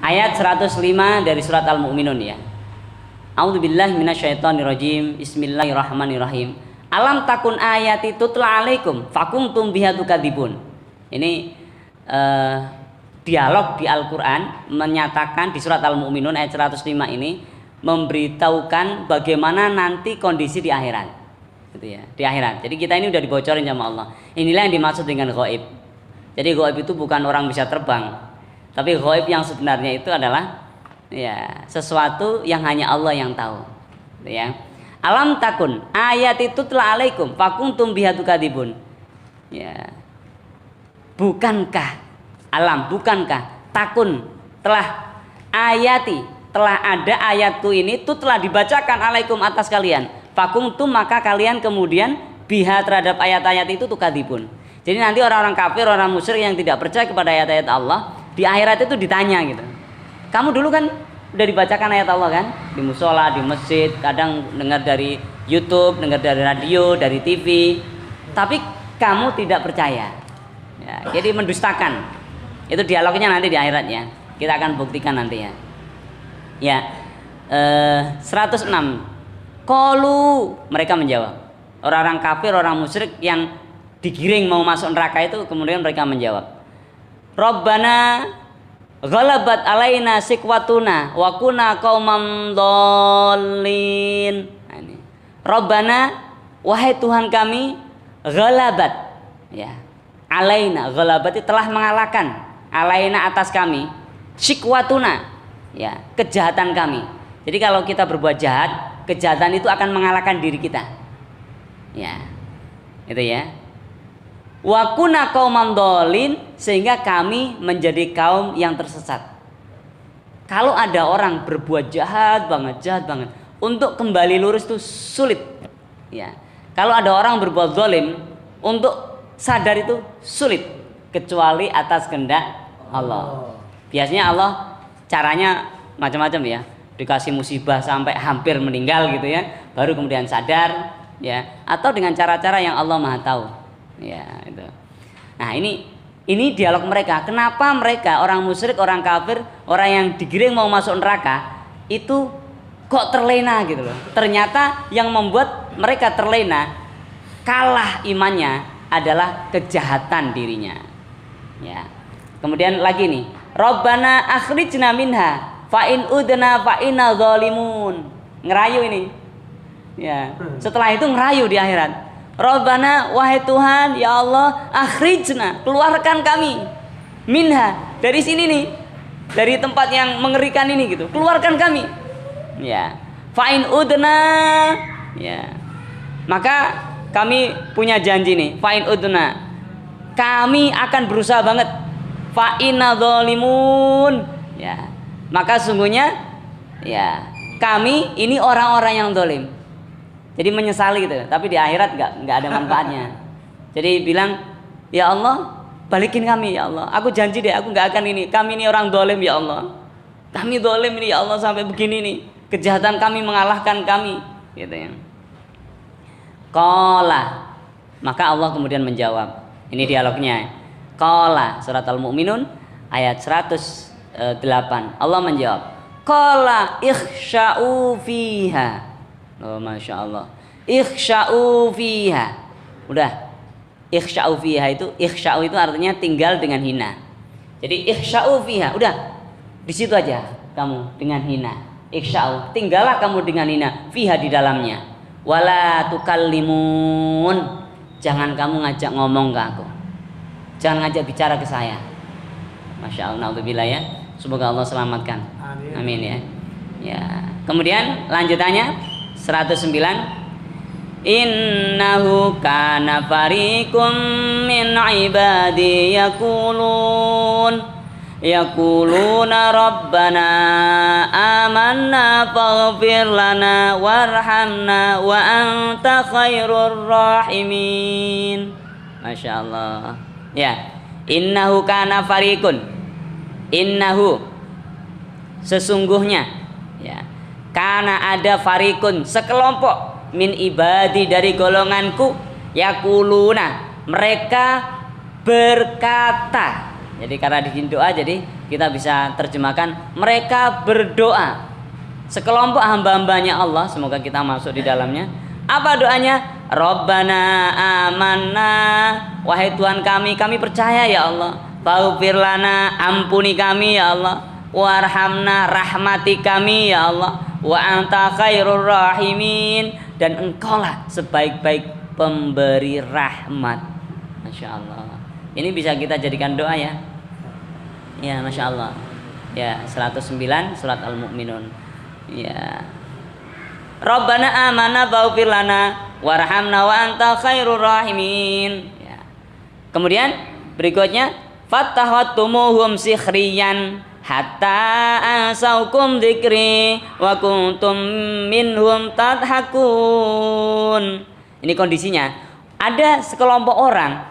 Ayat 105 dari surat Al-Mu'minun ya. A'udzubillahi minasyaitonirrajim. Bismillahirrahmanirrahim. Alam takun ayati tutla alaikum fakuntum biha tukadzibun. Ini dialog di Al-Qur'an menyatakan di surat Al-Mu'minun ayat 105 ini memberitahukan bagaimana nanti kondisi di akhirat. Gitu ya, di akhirat. Jadi kita ini udah dibocorin sama Allah. Inilah yang dimaksud dengan ghaib. Jadi ghaib itu bukan orang bisa terbang. Tapi ghaib yang sebenarnya itu adalah ya sesuatu yang hanya Allah yang tahu. Gitu ya. Alam takun ayati tutla alaikum fakuntum biha tukadzibun. Ya. Bukankah alam, bukankah takun telah ayati, telah ada ayatku ini tutla dibacakan alaikum atas kalian. Fakuntum maka kalian kemudian biha terhadap ayat-ayat itu tukadzibun. Jadi nanti orang-orang kafir, orang musyrik yang tidak percaya kepada ayat-ayat Allah di akhirat itu ditanya gitu. Kamu dulu kan udah dibacakan ayat Allah kan? Di musola, di masjid, kadang dengar dari YouTube, dengar dari radio, dari TV. Tapi kamu tidak percaya. Ya, jadi mendustakan. Itu dialognya nanti di akhirat ya. Kita akan buktikan nanti ya. Ya. 106. Qalu, mereka menjawab. Orang-orang kafir, orang musyrik yang digiring mau masuk neraka itu kemudian mereka menjawab. Rabbana ghalabat alaina sikwatuna wa kunna qauman dhalin. Nah, ini. Rabbana, wahai Tuhan kami, ghalabat ya. Alaina, ghalabat itu telah mengalahkan alaina atas kami, sikwatuna ya, kejahatan kami. Jadi kalau kita berbuat jahat, kejahatan itu akan mengalahkan diri kita. Ya. Itu ya. Wa kunna qauman dhalin, sehingga kami menjadi kaum yang tersesat. Kalau ada orang berbuat jahat banget, untuk kembali lurus itu sulit. Ya. Kalau ada orang berbuat zalim, untuk sadar itu sulit, kecuali atas kehendak Allah. Biasanya Allah caranya macam-macam ya. Dikasih musibah sampai hampir meninggal gitu ya, baru kemudian sadar ya, atau dengan cara-cara yang Allah Maha tahu. Ya, itu. Nah, ini dialog mereka. Kenapa mereka orang musyrik, orang kafir, orang yang digiring mau masuk neraka itu kok terlena gitu loh. Ternyata yang membuat mereka terlena, kalah imannya adalah kejahatan dirinya. Ya. Kemudian lagi nih, Rabbana akhrijna minha fa in udna fa inna zalimun. Ngerayu ini. Ya. Setelah itu ngerayu di akhirat. Rabbana, wahai Tuhan, ya Allah, akhrijna, keluarkan kami minha, dari sini nih, dari tempat yang mengerikan ini gitu, keluarkan kami. Ya, fa'in udna, ya, maka kami punya janji nih, fa'in udna, kami akan berusaha banget, fa'inna dzalimun, ya, maka sungguhnya, ya, kami ini orang-orang yang zalim. Jadi menyesali gitu, tapi di akhirat nggak ada manfaatnya. Jadi bilang, ya Allah, balikin kami ya Allah. Aku janji deh, aku nggak akan ini. Kami ini orang dolim ya Allah. Kami dolim ini ya Allah sampai begini nih. Kejahatan kami mengalahkan kami, gitu ya. Qala, maka Allah kemudian menjawab. Ini dialognya. Qala, surat Al-Mu'minun ayat 108. Allah menjawab. Qala ikhsha'u fiha. Oh, masya Allah. Ikhsha'u fiha. Udah. Ikhsha'u fiha itu, ikhsha'u itu artinya tinggal dengan hina. Jadi ikhsha'u fiha. Udah. Di situ aja kamu dengan hina. Ikhsha'u. Tinggallah kamu dengan hina. Fiha di dalamnya. Wala tukallimun. Jangan kamu ngajak ngomong ke aku. Jangan ngajak bicara ke saya. Masya Allah. Naudzubillah ya. Semoga Allah selamatkan. Amin, amin ya. Ya. Kemudian lanjutannya 109. Innahu kana fariqum min ibadi yaquluna rabbana amanna faghfir lana warhamna wa anta khairur rahimin. Masya Allah. Ya. Innahu kana fariqun. Innahu, sesungguhnya ya, karena ada farikun, sekelompok min ibadi dari golonganku, yakuluna, mereka berkata. Jadi karena di doa jadi kita bisa terjemahkan mereka berdoa. Sekelompok hamba-hambanya Allah, semoga kita masuk di dalamnya. Apa doanya? Rabbana amanna, wahai Tuhan kami percaya ya Allah. Faghfir lana, ampuni kami ya Allah. Warhamna, rahmati kami ya Allah. Wa anta khairur rahimin, dan engkaulah sebaik-baik pemberi rahmat. Masya Allah. Ini bisa kita jadikan doa ya. Ya, Masya Allah. Ya, 109 surat Al-Mu'minun. Ya. Rabbana amanna faghfir lana warhamna wa anta khairur rahimin. Ya. Kemudian berikutnya fattahattumuhum sikhriyan hatta ansaukum dzikri wa kuntum minhum tadhakun. Ini kondisinya. Ada sekelompok orang,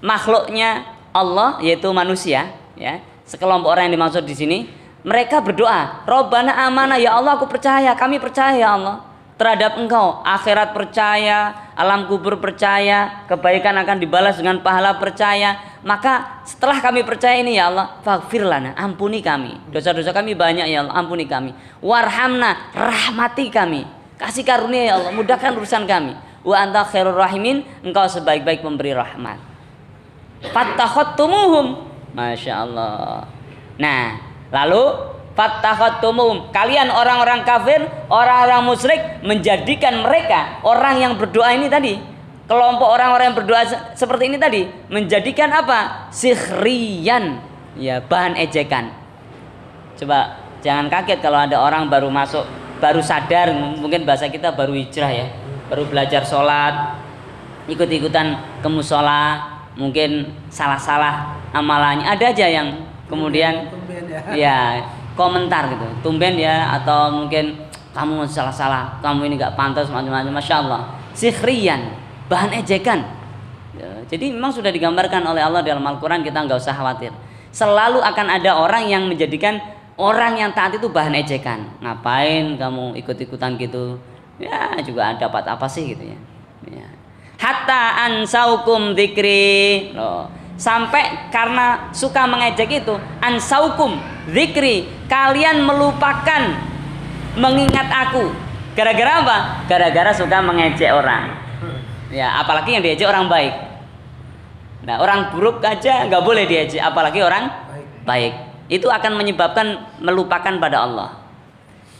makhluknya Allah yaitu manusia, ya. Sekelompok orang yang dimaksud di sini, mereka berdoa, Rabbana amanah, ya Allah aku percaya, kami percaya ya Allah terhadap Engkau, akhirat percaya, alam kubur percaya, kebaikan akan dibalas dengan pahala percaya. Maka setelah kami percaya ini ya Allah, faghfir lana, ampuni kami, dosa-dosa kami banyak ya Allah, ampuni kami. Warhamna, rahmati kami, kasih karunia ya Allah, mudahkan urusan kami. Wa anta khairur rahimin, Engkau sebaik-baik pemberi rahmat. Fattahattumuhum, Masya Allah. Nah, lalu fattahattumuhum, kalian orang-orang kafir, orang-orang musyrik menjadikan mereka orang yang berdoa ini tadi, kelompok orang-orang yang berdoa seperti ini tadi, menjadikan apa? Sikhriyan, ya, bahan ejekan. Coba jangan kaget kalau ada orang baru masuk, baru sadar, mungkin bahasa kita baru hijrah ya, baru belajar sholat, ikut-ikutan ke musola, mungkin salah-salah amalannya. Ada aja yang kemudian ya komentar gitu, tumben ya, atau mungkin kamu salah-salah, kamu ini gak pantas, macam-macam. Masya Allah, sikhriyan, bahan ejekan ya. Jadi memang sudah digambarkan oleh Allah dalam Al-Quran, kita nggak usah khawatir. Selalu akan ada orang yang menjadikan orang yang taat itu bahan ejekan. Ngapain kamu ikut-ikutan gitu, ya juga dapat apa sih gitu ya. Hatta ansaukum dzikri, loh, sampai karena suka mengejek itu, ansaukum dzikri, kalian melupakan mengingat aku. Gara-gara apa? Gara-gara suka mengejek orang. Ya, apalagi yang diejek orang baik. Nah, orang buruk aja nggak boleh diejek, apalagi orang baik. Itu akan menyebabkan melupakan pada Allah.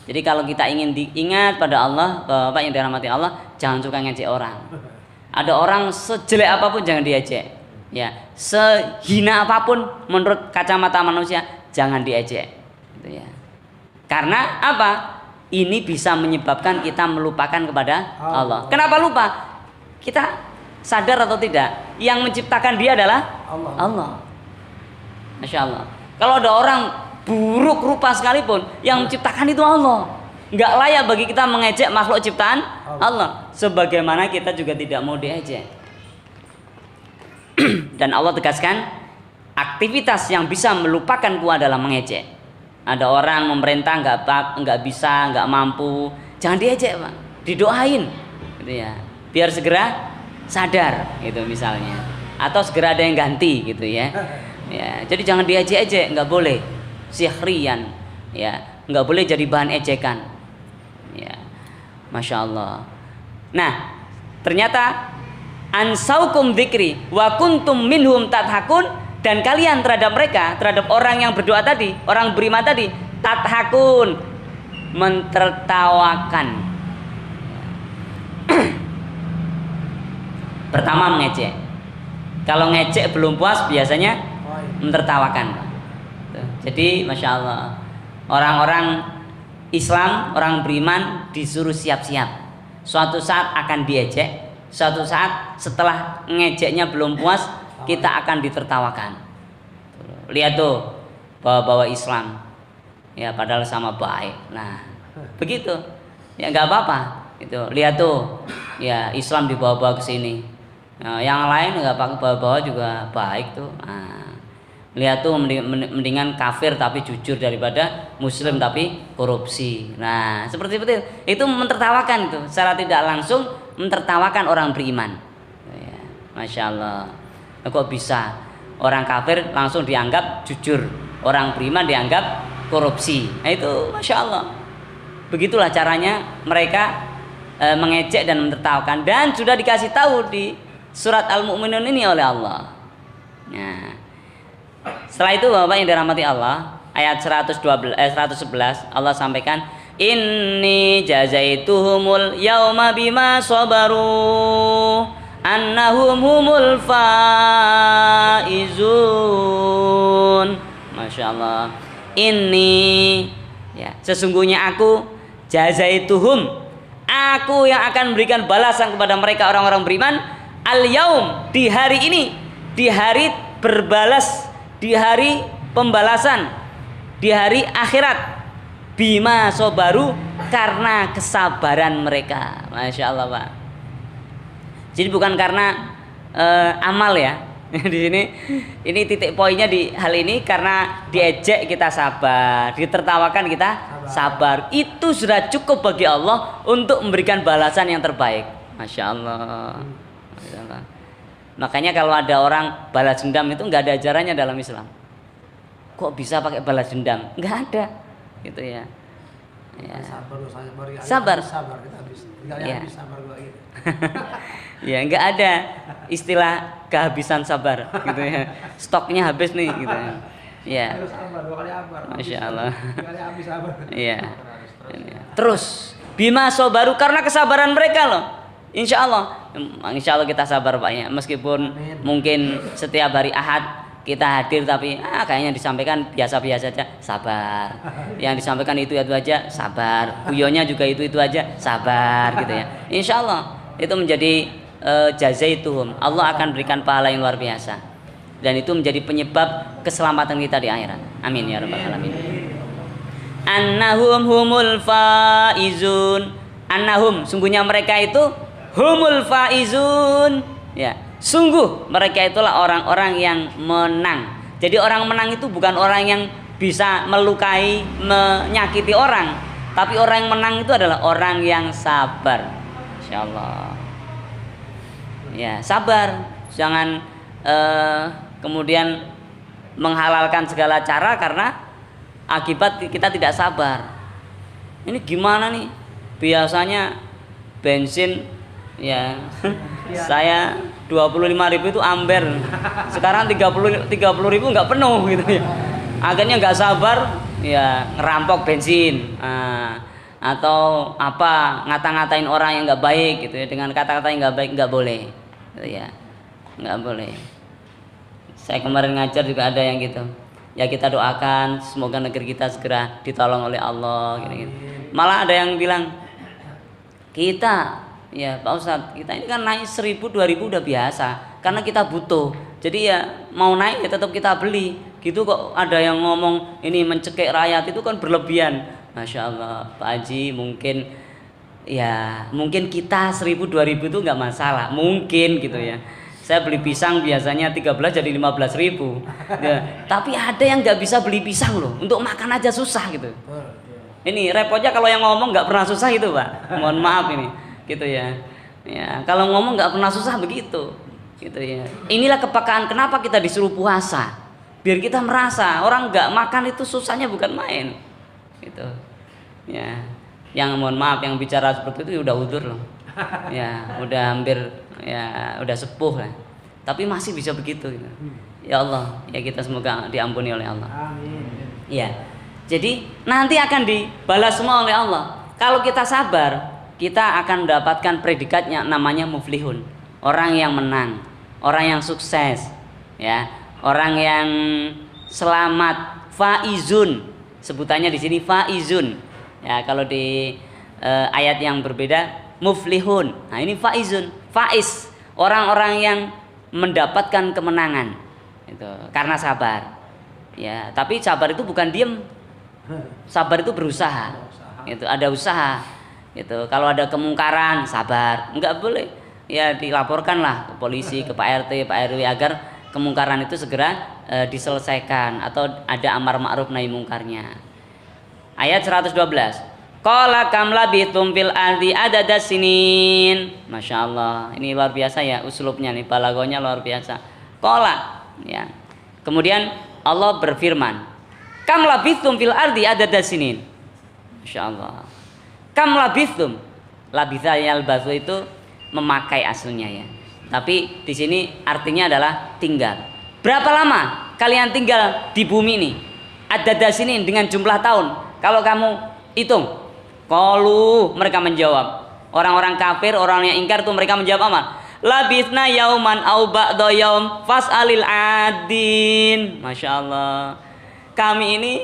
Jadi kalau kita ingin diingat pada Allah, Bapak yang dirahmati Allah, jangan suka ngejek orang. Ada orang sejelek apapun jangan diejek. Ya, sehina apapun menurut kacamata manusia jangan diejek. Gitu ya. Karena apa? Ini bisa menyebabkan kita melupakan kepada Allah. Kenapa lupa? Kita sadar atau tidak? Yang menciptakan dia adalah Allah. Masya Allah. Kalau ada orang buruk rupa sekalipun, yang menciptakan itu Allah. Nggak layak bagi kita mengejek makhluk ciptaan Allah. Sebagaimana kita juga tidak mau diejek. Dan Allah tegaskan, aktivitas yang bisa melupakanku adalah mengejek. Ada orang memerintah nggak bisa, nggak mampu, jangan diejek Pak, didoain, gitu ya, biar segera sadar, gitu misalnya, atau segera ada yang ganti, gitu ya. Ya, jadi jangan diejek-ejek, nggak boleh, sikhriyan, ya, nggak boleh jadi bahan ejekan. Ya, Masya Allah. Nah, ternyata ansaukum dzikri wa kuntum minhum tadhakun, dan kalian terhadap mereka, terhadap orang yang berdoa tadi, orang beriman tadi, tadhakun, mentertawakan. Pertama mengejek. Kalau ngejek belum puas biasanya mentertawakan. Jadi Masya Allah, orang-orang Islam, orang beriman disuruh siap-siap. Suatu saat akan diejek, suatu saat setelah ngejeknya belum puas, kita akan ditertawakan. Lihat tuh, bawa-bawa Islam, ya padahal sama baik. Nah, begitu, ya nggak apa-apa. Itu lihat tuh, ya Islam dibawa-bawa ke sini. Nah, yang lain nggak pakai bawa-bawa juga baik tuh. Nah, lihat tuh, mendingan kafir tapi jujur daripada muslim tapi korupsi. Nah, seperti itu mentertawakan, itu secara tidak langsung mentertawakan orang beriman. Ya, Masya Allah. Kok bisa orang kafir langsung dianggap jujur, orang beriman dianggap korupsi. Nah itu Masya Allah. Begitulah caranya mereka mengejek dan menertawakan, dan sudah dikasih tahu di surat Al-Mu'minun ini oleh Allah. Nah, setelah itu Bapak yang dirahmati Allah, ayat 111 Allah sampaikan, inni jazaituhumul yauma bima sabaru annahum humul faizun. Masya Allah. Ini ya, sesungguhnya aku jazaituhum, aku yang akan memberikan balasan kepada mereka orang-orang beriman al-yaum, di hari ini, di hari berbalas, di hari pembalasan, di hari akhirat, bima sobaru, karena kesabaran mereka. Masya Allah Pak. Jadi bukan karena amal ya. Di sini ini titik poinnya di hal ini, karena diejek kita sabar, ditertawakan kita sabar. Itu sudah cukup bagi Allah untuk memberikan balasan yang terbaik. Masya Allah. Masya Allah. Makanya kalau ada orang balas dendam itu nggak ada ajarannya dalam Islam. Kok bisa pakai balas dendam? Nggak ada, gitu ya. Ya. Sabar. Ya. Ya, nggak ada istilah kehabisan sabar, gitu ya. Stoknya habis nih, gitu ya. Ya. Masya Allah. Iya. Terus bima sobaru, karena kesabaran mereka loh. Insya Allah kita sabar Pak ya. Meskipun mungkin setiap hari Ahad kita hadir tapi kayaknya disampaikan biasa-biasa aja, sabar. Yang disampaikan itu aja, sabar. Guyonnya juga itu aja, sabar, gitu ya. Insya Allah itu menjadi jazaituhum, Allah akan berikan pahala yang luar biasa, dan itu menjadi penyebab keselamatan kita di akhirat. Amin ya rabbal alamin. Annahum humul faizun, annahum, sungguhnya mereka itu humul faizun, ya, sungguh mereka itulah orang-orang yang menang. Jadi orang menang itu bukan orang yang bisa melukai, menyakiti orang, tapi orang yang menang itu adalah orang yang sabar. Insyaallah. Ya, sabar, jangan kemudian menghalalkan segala cara karena akibat kita tidak sabar. Ini gimana nih? Biasanya bensin ya saya 25.000 itu amber, sekarang 30.000 nggak penuh, gitu ya. Akhirnya nggak sabar, ya ngerampok bensin. Atau apa, ngata-ngatain orang yang nggak baik, gitu ya, dengan kata-kata yang nggak baik, nggak boleh, gitu ya, nggak boleh. Saya kemarin ngajar juga ada yang gitu ya, kita doakan semoga negeri kita segera ditolong oleh Allah, gitu. Malah ada yang bilang, kita ya Pak Ustadz, kita ini kan naik 1.000-2.000 udah biasa karena kita butuh, jadi ya mau naik ya tetap kita beli, gitu. Kok ada yang ngomong ini mencekik rakyat, itu kan berlebihan. Masya Allah Pak Haji, mungkin kita 1.000-2.000 itu nggak masalah, mungkin, gitu ya. Saya beli pisang biasanya 13 jadi 15.000 ya, tapi ada yang nggak bisa beli pisang loh, untuk makan aja susah, gitu. Ini repotnya kalau yang ngomong nggak pernah susah itu Pak, mohon maaf ini, gitu ya. Ya, kalau ngomong nggak pernah susah begitu, gitu ya. Inilah kepekaan kenapa kita disuruh puasa, biar kita merasa orang nggak makan itu susahnya bukan main, gitu ya. Yang mohon maaf yang bicara seperti itu udah udur loh ya, udah hampir ya, udah sepuh lah, tapi masih bisa begitu, gitu. Ya Allah, ya kita semoga diampuni oleh Allah. Amin. Ya, jadi nanti akan dibalas semua oleh Allah. Kalau kita sabar, kita akan mendapatkan predikatnya, namanya muflihun, orang yang menang, orang yang sukses, ya, orang yang selamat, faizun. Sebutannya di sini faizun. Ya, kalau di ayat yang berbeda muflihun. Nah, ini faizun, faiz, orang-orang yang mendapatkan kemenangan. Itu karena sabar. Ya, tapi sabar itu bukan diem. Sabar itu berusaha. Itu ada usaha. Itu kalau ada kemungkaran sabar, enggak boleh. Ya dilaporkanlah ke polisi, ke Pak RT, Pak RW agar kemungkaran itu segera diselesaikan, atau ada amar ma'ruf nahi mungkarnya. Ayat 112. Qala kam labithum fil ardi adada sinin. Masya Allah, ini luar biasa ya uslubnya nih, balagonya luar biasa. Qala, ya. Kemudian Allah berfirman, Kam labithum fil ardi adada sinin. Masyaallah. Kam labithum. Labitha yalbathu itu memakai aslinya ya. Tapi di sini artinya adalah tinggal. Berapa lama kalian tinggal di bumi ini? Adada sinin dengan jumlah tahun. Kalau kamu hitung. Qalu, mereka menjawab. Orang-orang kafir, orang yang ingkar tuh mereka menjawab apa? Labithna yauman au ba'da yaum fas'alil adin. Masya Allah. Kami ini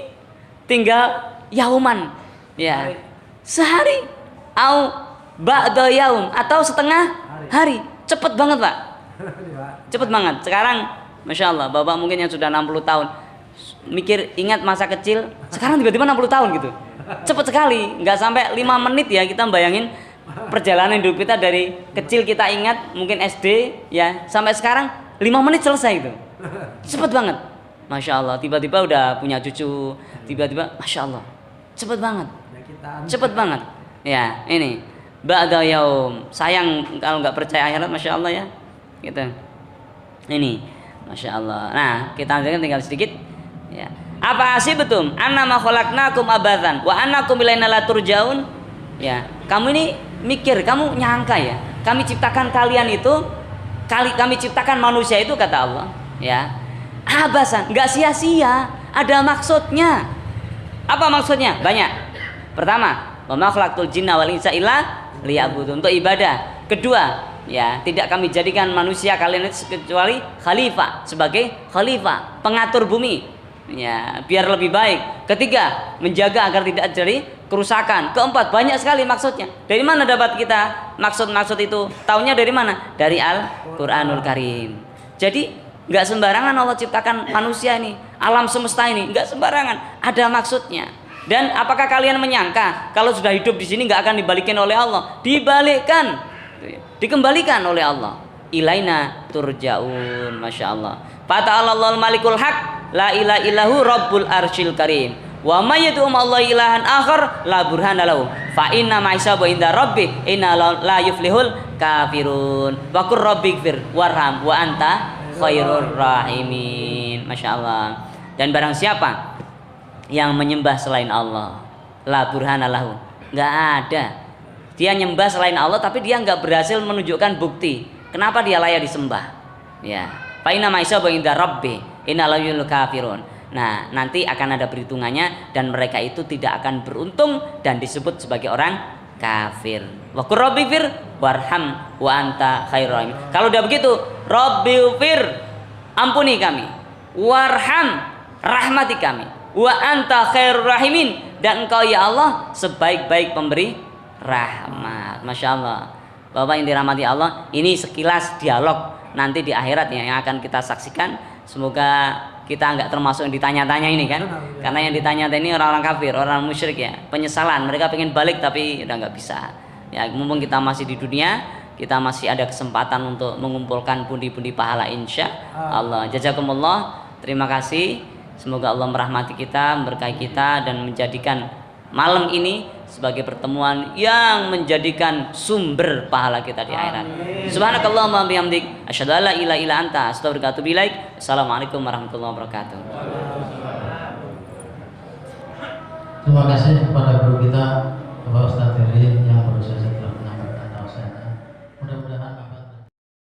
tinggal yauman, ya, sehari, au ba'da yaum atau setengah hari. Cepet banget Pak, cepet banget. Sekarang, Masya Allah, Bapak mungkin yang sudah 60 tahun mikir ingat masa kecil, sekarang tiba-tiba 60 tahun gitu. Cepet sekali, nggak sampai 5 menit ya kita bayangin perjalanan hidup kita dari kecil kita ingat mungkin SD ya sampai sekarang 5 menit selesai itu. Cepet banget. Masya Allah, tiba-tiba udah punya cucu, tiba-tiba Masya Allah, cepet banget, cepet banget. Ya ini ba'da yaum. Sayang kalau nggak percaya akhirat, Masya Allah ya, gitu. Ini Masya Allah. Nah kita tinggal sedikit. Ya. Apa sih betul? Annama khalaqnakum abathan wa annakum ilaina la turjaun. Ya, kamu ini mikir, kamu nyangka ya, kami ciptakan kalian itu, kami ciptakan manusia itu kata Allah, ya, abasan, nggak sia-sia, ada maksudnya. Apa maksudnya? Banyak. Pertama, wa ma khalaqtul jinna wal insa illa liya'budun, untuk ibadah. Kedua, ya, tidak kami jadikan manusia kalian itu kecuali khalifah, sebagai khalifah, pengatur bumi. Ya, biar lebih baik. Ketiga, menjaga agar tidak terjadi kerusakan. Keempat, banyak sekali maksudnya. Dari mana dapat kita maksud-maksud itu? Taunya dari mana? Dari Al-Qur'anul Karim. Jadi nggak sembarangan Allah ciptakan manusia ini, alam semesta ini, nggak sembarangan. Ada maksudnya. Dan apakah kalian menyangka kalau sudah hidup di sini nggak akan dibalikin oleh Allah? Dibalikkan, dikembalikan oleh Allah. Ilaina turja'un, Masya Allah. Fata'alallahul malikul haq, la ilaha illahu rabbul arsyil karim. Wa may yad'u ma'allahi ilahan akhar la burhana lahu. Fa inna ma'hisabu inda rabbi inna la yuflihul kafirun. Wa qur rabbighfir warham wa anta khairur rahimin. Masya Allah. Dan barang siapa yang menyembah selain Allah, la burhana lahu, nggak ada. Dia nyembah selain Allah tapi dia nggak berhasil menunjukkan bukti kenapa dia layak disembah. Ya, fa inna ma'hisabu inda rabbi inna la yuflihul kafirun. Nah, nanti akan ada perhitungannya dan mereka itu tidak akan beruntung dan disebut sebagai orang kafir. Wa qur rabbighfir warham wa anta khairur rahimin. Kalau udah begitu, rabbighfir, ampuni kami, warham, rahmati kami, wa anta khairur rahimin, dan engkau ya Allah sebaik-baik pemberi rahmat. Masya Allah. Bapak yang dirahmati Allah, ini sekilas dialog nanti di akhirat ya, yang akan kita saksikan. Semoga kita nggak termasuk yang ditanya-tanya ini kan, karena yang ditanya ini orang-orang kafir, orang musyrik ya, penyesalan, mereka pengen balik tapi udah nggak bisa. Ya, mumpung kita masih di dunia, kita masih ada kesempatan untuk mengumpulkan pundi-pundi pahala insya Allah. Jazakumullah, terima kasih. Semoga Allah merahmati kita, memberkahi kita, dan menjadikan malam ini sebagai pertemuan yang menjadikan sumber pahala kita di akhirat. Subhanakallahumma bihamdik, asyhadu an la ilaha illa anta, astaghfiruka wa atubu ilaik. Assalamualaikum warahmatullahi wabarakatuh. Terima kasih kepada guru kita Bapak Ustaz Ferry.